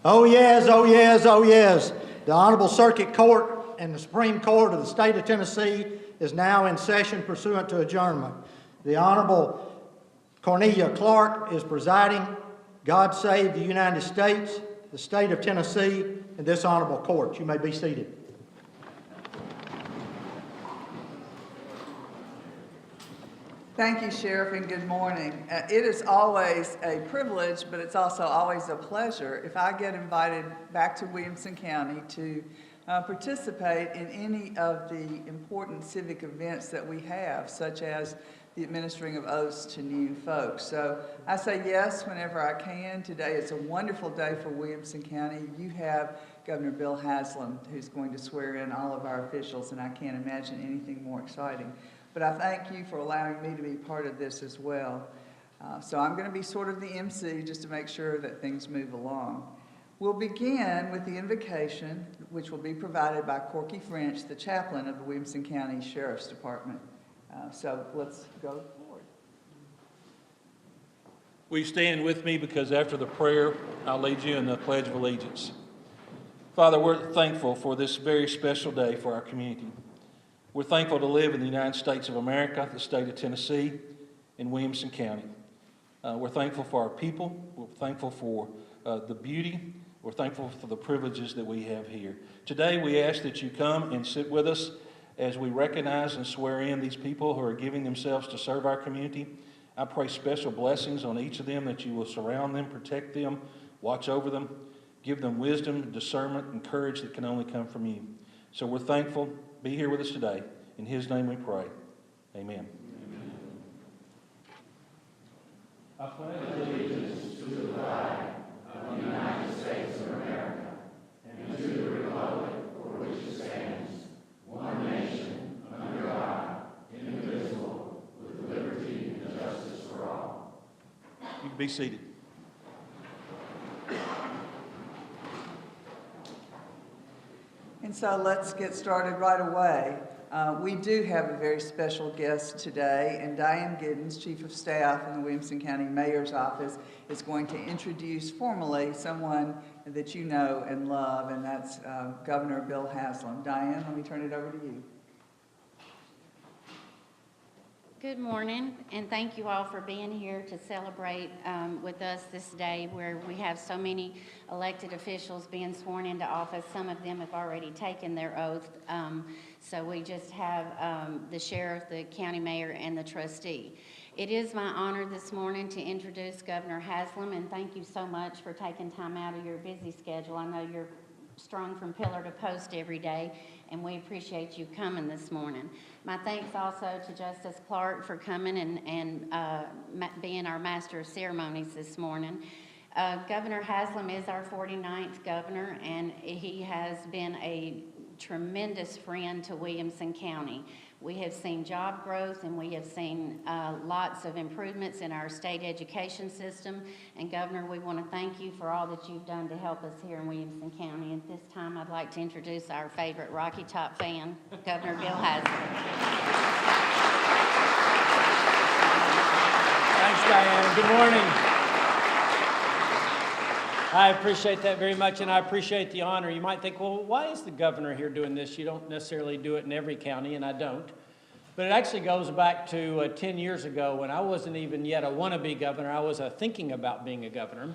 Oh yes, oh yes, oh yes. The Honorable Circuit Court and the Supreme Court of the State of Tennessee is now in session pursuant to adjournment. The Honorable Cornelia Clark is presiding. God save the United States, the State of Tennessee, and this Honorable Court. You may be seated. Thank you, Sheriff, and good morning. It is always a privilege, but it's also always a pleasure if I get invited back to Williamson County to participate in any of the important civic events that we have, such as the administering of oaths to new folks. So I say yes whenever I can. Today is a wonderful day for Williamson County. You have Governor Bill Haslam, who's going to swear in all of our officials, and I can't imagine anything more exciting. But I thank you for allowing me to be part of this as well. So I'm going to be sort of the MC just to make sure that things move along. We'll begin with the invocation, which will be provided by Corky French, the chaplain of the Williamson County Sheriff's Department. So let's go forward. Will you stand with me, because after the prayer, I'll lead you in the Pledge of Allegiance. Father, we're thankful for this very special day for our community. We're thankful to live in the United States of America, the state of Tennessee, in Williamson County. We're thankful for our people. We're thankful for the beauty. We're thankful for the privileges that we have here. Today, we ask that you come and sit with us as we recognize and swear in these people who are giving themselves to serve our community. I pray special blessings on each of them, that you will surround them, protect them, watch over them, give them wisdom, discernment, and courage that can only come from you. So we're thankful. Be here with us today. In his name we pray. Amen. Amen. I pledge allegiance to the flag of the United States of America and to the republic for which it stands, one nation, under God, indivisible, with liberty and justice for all. You can be seated. And so let's get started right away. We do have a very special guest today, and Diane Giddens, Chief of Staff in the Williamson County Mayor's Office, is going to introduce formally someone that you know and love, and that's Governor Bill Haslam. Diane, let me turn it over to you. Good morning, and thank you all for being here to celebrate with us this day, where we have so many elected officials being sworn into office. Some of them have already taken their oath, so we just have the sheriff, the county mayor, and the trustee. It is my honor this morning to introduce Governor Haslam, and thank you so much for taking time out of your busy schedule. I know you're strung from pillar to post every day, and we appreciate you coming this morning. My thanks also to Justice Clark for coming and being our Master of Ceremonies this morning. Governor Haslam is our 49th governor, and he has been a tremendous friend to Williamson County. We have seen job growth, and we have seen lots of improvements in our state education system. And Governor, we want to thank you for all that you've done to help us here in Williamson County. At this time, I'd like to introduce our favorite Rocky Top fan, Governor Bill Haslam. Thanks, Diane. Good morning. I appreciate that very much, and I appreciate the honor. You might think, well, why is the governor here doing this? You don't necessarily do it in every county, and I don't. But it actually goes back to 10 years ago, when I wasn't even yet a wannabe governor. I was thinking about being a governor.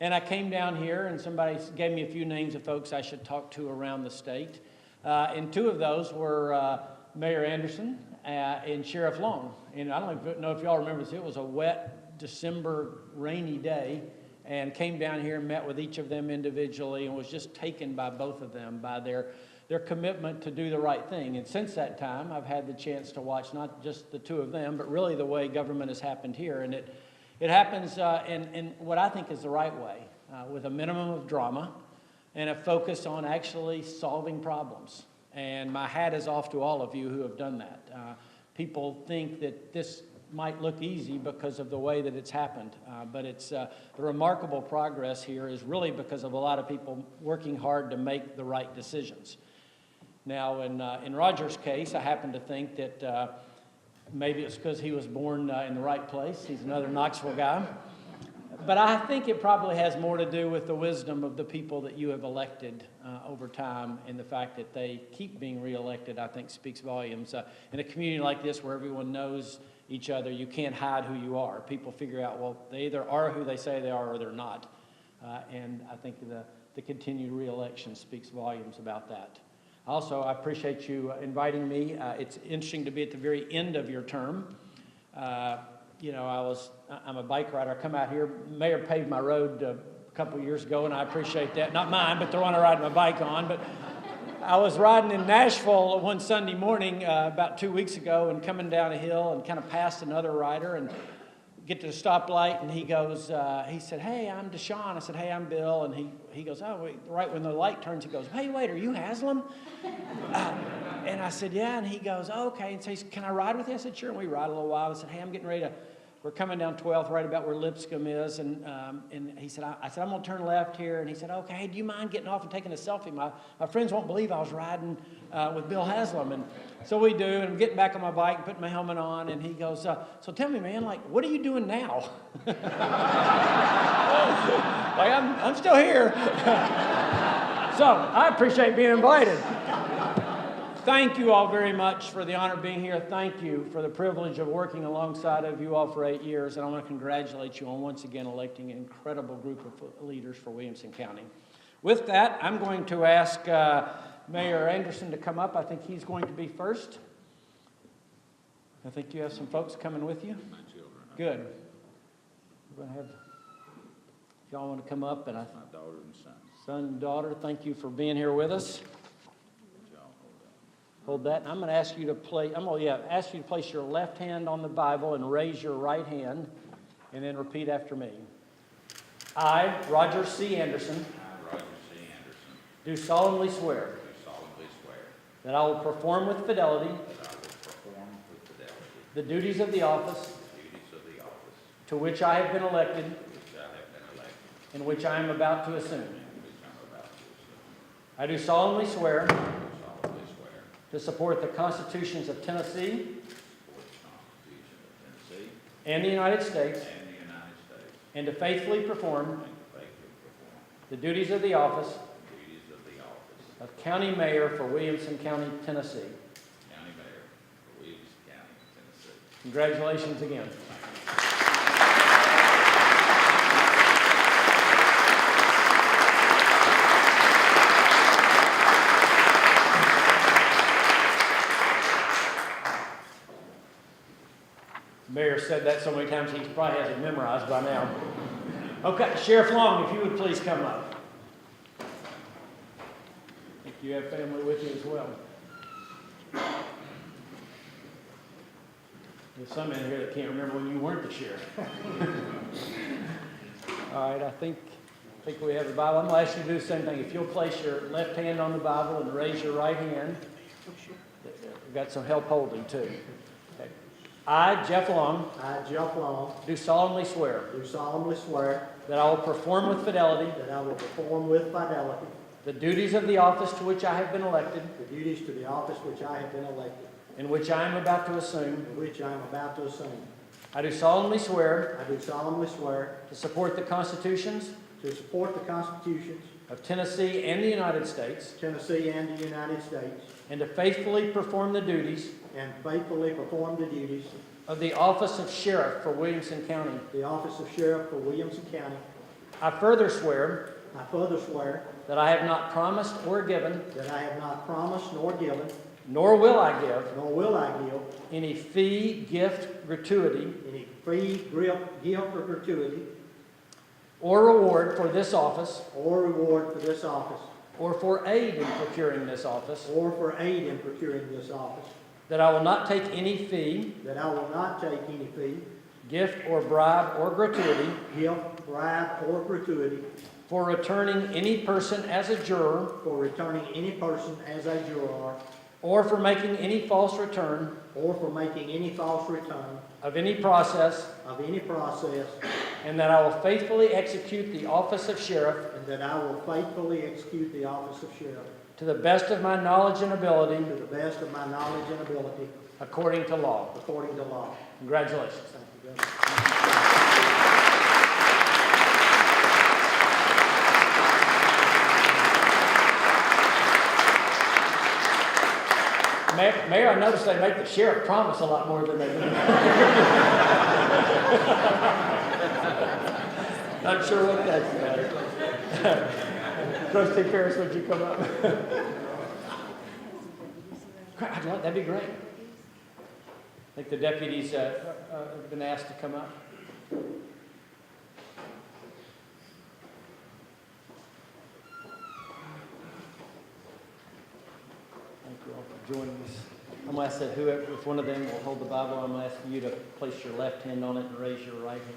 And I came down here, and somebody gave me a few names of folks I should talk to around the state. And two of those were Mayor Anderson and Sheriff Long. And I don't know if y'all remember this. It was a wet December rainy day, and came down here and met with each of them individually, and was just taken by both of them, by their commitment to do the right thing. And since that time, I've had the chance to watch not just the two of them, but really the way government has happened here. And it happens in what I think is the right way, with a minimum of drama and a focus on actually solving problems. And my hat is off to all of you who have done that. People think that this might look easy because of the way that it's happened, but it's the remarkable progress here is really because of a lot of people working hard to make the right decisions. Now, in Roger's case, I happen to think that maybe it's because he was born in the right place. He's another Knoxville guy. But I think it probably has more to do with the wisdom of the people that you have elected over time, and the fact that they keep being reelected, I think, speaks volumes. In a community like this where everyone knows each other, you can't hide who you are. People figure out, well, they either are who they say they are or they're not. And I think the continued reelection speaks volumes about that. Also, I appreciate you inviting me. It's interesting to be at the very end of your term. You know, I'm a bike rider. I come out here. Mayor paved my road a couple of years ago, and I appreciate that. Not mine, but the one I ride my bike on. But I was riding in Nashville one Sunday morning about 2 weeks ago, and coming down a hill and kind of passed another rider, and get to the stoplight, and he goes, he said, "Hey, I'm Deshaun." I said, "Hey, I'm Bill." And he goes, "Oh, wait." Right when the light turns, he goes, "Hey, wait, are you Haslam?" And I said, "Yeah." And he goes, "Oh, okay." And so he said, "Can I ride with you?" I said, "Sure." And we ride a little while. I said, "Hey, I'm getting ready to, we're coming down 12th, right about where Lipscomb is." And he said, I said, "I'm going to turn left here." And he said, "Okay, hey, do you mind getting off and taking a selfie? My friends won't believe I was riding with Bill Haslam." And so we do, and I'm getting back on my bike and putting my helmet on. And he goes, "So tell me, man, like, what are you doing now?" Like, I'm still here. So I appreciate being invited. Thank you all very much for the honor of being here. Thank you for the privilege of working alongside of you all for 8 years. And I want to congratulate you on once again electing an incredible group of leaders for Williamson County. With that, I'm going to ask Mayor Anderson to come up. I think he's going to be first. I think you have some folks coming with you. My children. Good. We're going to have, if y'all want to come up, and My daughter and son. son and daughter, thank you for being here with us. Y'all Hold that. And I'm going to ask you to ask you to place your left hand on the Bible and raise your right hand, and then repeat after me. I, Roger C. Anderson, I, Roger C. Anderson, do solemnly swear do solemnly swear that I will perform with fidelity that I will perform with fidelity the duties of the office the duties of the office to which I have been elected to which I have been elected and which I am about to assume. and which I'm about to assume. I do solemnly swear I do solemnly swear to support the constitutions of Tennessee to support the Constitution of Tennessee and the United States, and the United States, and to faithfully perform and to faithfully perform the duties of the office the duties of the office of of County Mayor for Williamson County, Tennessee. County Mayor for Williamson County, Tennessee. Congratulations again. The mayor said that so many times he probably has it memorized by now. Okay, Sheriff Long, if you would please come up. I think you have family with you as well. There's some in here that can't remember when you weren't the sheriff. All right, I think we have the Bible. I'm going to ask you to do the same thing. If you'll place your left hand on the Bible and raise your right hand. We've got some help holding too. Okay. I, Jeff Long, I, Jeff Long, do solemnly swear do solemnly swear that I will perform with fidelity that I will perform with fidelity the duties of the office to which I have been elected, the duties to the office which I have been elected, and which I am about to assume. which I am about to assume. I do solemnly swear I do solemnly swear to support the constitutions to support the constitutions of Tennessee and the United States, of Tennessee and the United States, and to faithfully perform the duties and faithfully perform the duties of the office of sheriff for Williamson County. of the office of sheriff for Williamson County. I further swear I further swear that I have not promised or given, that I have not promised nor given, nor will I give, nor will I give, any fee, gift, gratuity, any fee, gift, or gratuity, or reward for this office, or reward for this office, or for aid in procuring this office, or for aid in procuring this office, that I will not take any fee, that I will not take any fee, gift, or bribe, or gratuity gift, bribe, or gratuity for returning any person as a juror, for returning any person as a juror, or for making any false return or for making any false return of any process, of any process, and that I will faithfully execute the office of sheriff and that I will faithfully execute the office of sheriff to the best of my knowledge and ability, to the best of my knowledge and ability, according to law. according to law. Congratulations. Thank you, Governor. Mayor, I noticed they make the sheriff promise a lot more than they do. Not sure what that's about. Trustee Ferris, would you come up? That'd be great. I think the deputies have been asked to come up. Thank you all for joining us. I'm going to ask that whoever, if one of them will hold the Bible, I'm going to ask you to place your left hand on it and raise your right hand.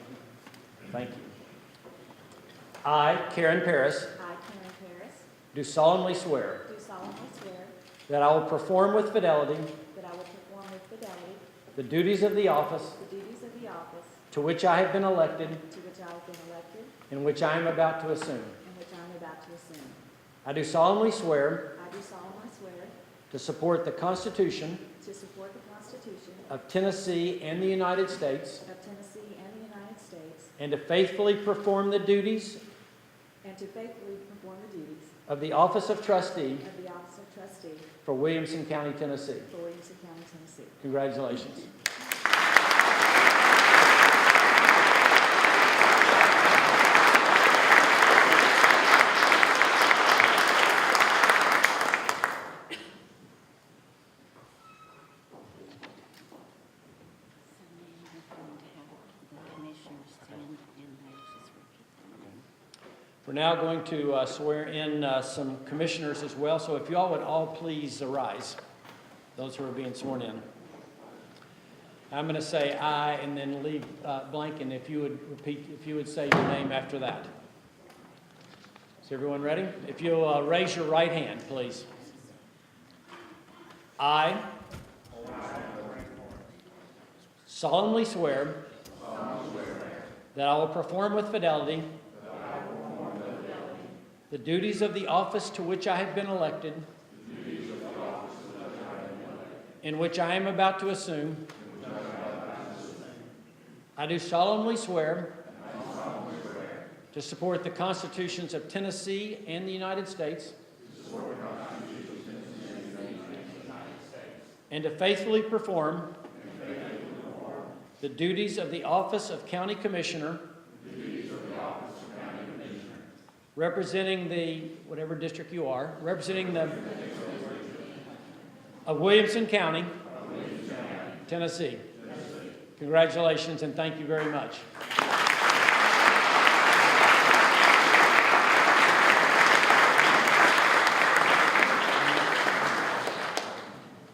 Thank you. I, Karen Paris, do solemnly swear that I will perform with fidelity the duties of the office to which I have been elected and which I am about to assume. I do solemnly swear to support the Constitution of Tennessee and the United States and to faithfully perform the duties of the office of trustee for Williamson County, Tennessee. Congratulations. We're now going to swear in some commissioners as well, so if you all would all please arise, those who are being sworn in. I'm going to say aye and then leave blank, and if you would repeat, if you would say your name after that. Is everyone ready? If you'll raise your right hand, please. I solemnly swear that I will perform with fidelity the duties of the office to which I have been elected, in which I am about to assume. I do solemnly swear to support the constitutions of Tennessee and the United States, and to faithfully perform the duties of the office of County Commissioner, representing the, whatever district you are, representing the, of Williamson County, Tennessee. Congratulations and thank you very much.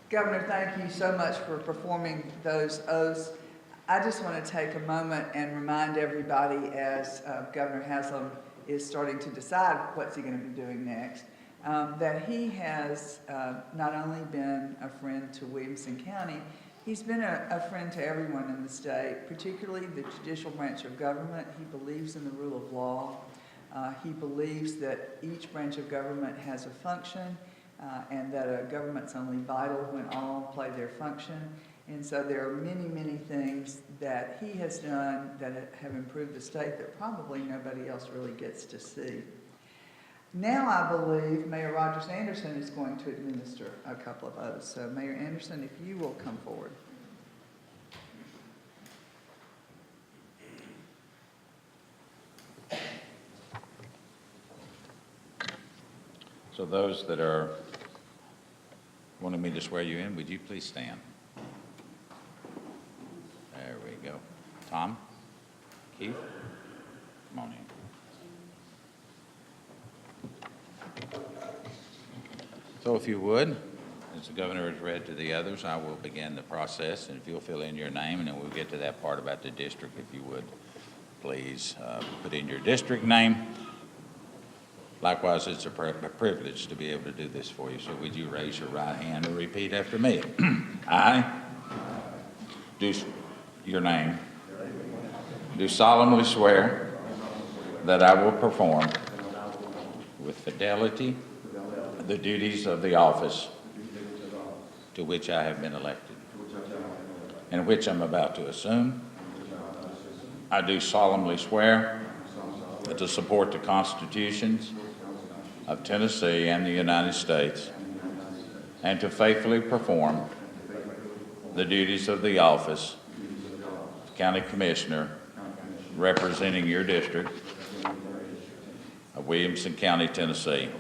Governor, thank you so much for performing those oaths. I just want to take a moment and remind everybody as Governor Haslam is starting to decide what's he going to be doing next, that he has not only been a friend to Williamson County, he's been a friend to everyone in the state, particularly the judicial branch of government. He believes in the rule of law. He believes that each branch of government has a function and that a government's only vital when all play their function. And so there are many, many things that he has done that have improved the state that probably nobody else really gets to see. Now I believe Mayor Rogers Anderson is going to administer a couple of oaths. So Mayor Anderson, if you will come forward. So those that are wanting me to swear you in, would you please stand? There we go. Tom? Keith? Come on in. So if you would, as the governor has read to the others, I will begin the process, and if you'll fill in your name, and then we'll get to that part about the district, if you would, please put in your district name. Likewise, it's a privilege to be able to do this for you. So would you raise your right hand and repeat after me? I do your name. Do solemnly swear that I will perform with fidelity the duties of the office to which I have been elected and which I'm about to assume. I do solemnly swear to support the constitutions of Tennessee and the United States, and to faithfully perform the duties of the office of County Commissioner representing your district of Williamson County, Tennessee.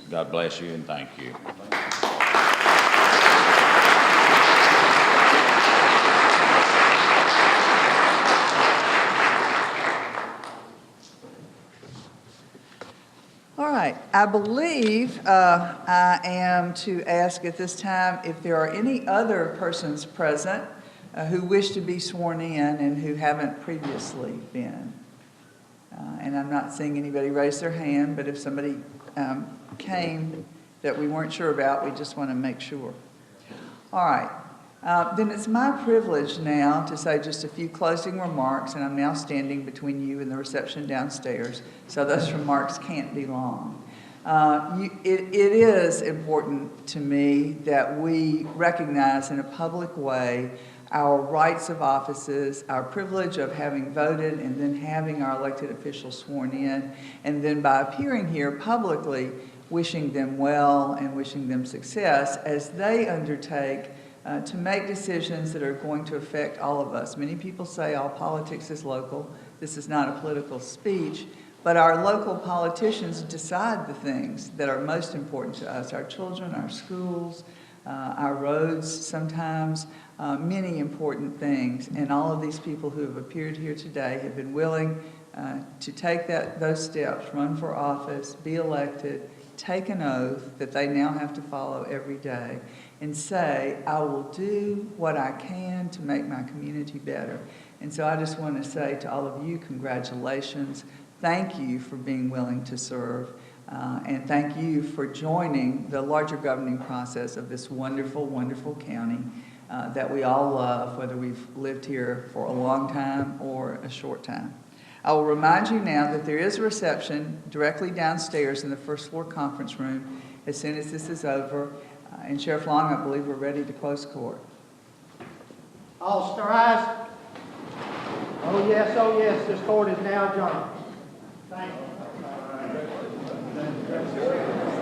God bless you and thank you. All right, I believe I am to ask at this time if there are any other persons present who wish to be sworn in and who haven't previously been. And I'm not seeing anybody raise their hand, but if somebody came that we weren't sure about, we just want to make sure. All right. Then it's my privilege now to say just a few closing remarks, and I'm now standing between you and the reception downstairs, so those remarks can't be long. It is important to me that we recognize in a public way our rights of offices, our privilege of having voted and then having our elected officials sworn in, and then by appearing here publicly, wishing them well and wishing them success as they undertake to make decisions that are going to affect all of us. Many people say all politics is local. This is not a political speech, but our local politicians decide the things that are most important to us, our children, our schools, our roads sometimes, many important things. And all of these people who have appeared here today have been willing to take those steps, run for office, be elected, take an oath that they now have to follow every day, and say, I will do what I can to make my community better. And so I just want to say to all of you, congratulations. Thank you for being willing to serve. And thank you for joining the larger governing process of this wonderful, wonderful county that we all love, whether we've lived here for a long time or a short time. I will remind you now that there is a reception directly downstairs in the first floor conference room as soon as this is over. And Sheriff Long, I believe we're ready to close court. All rise. Oh yes, this court is now adjourned. Thank you.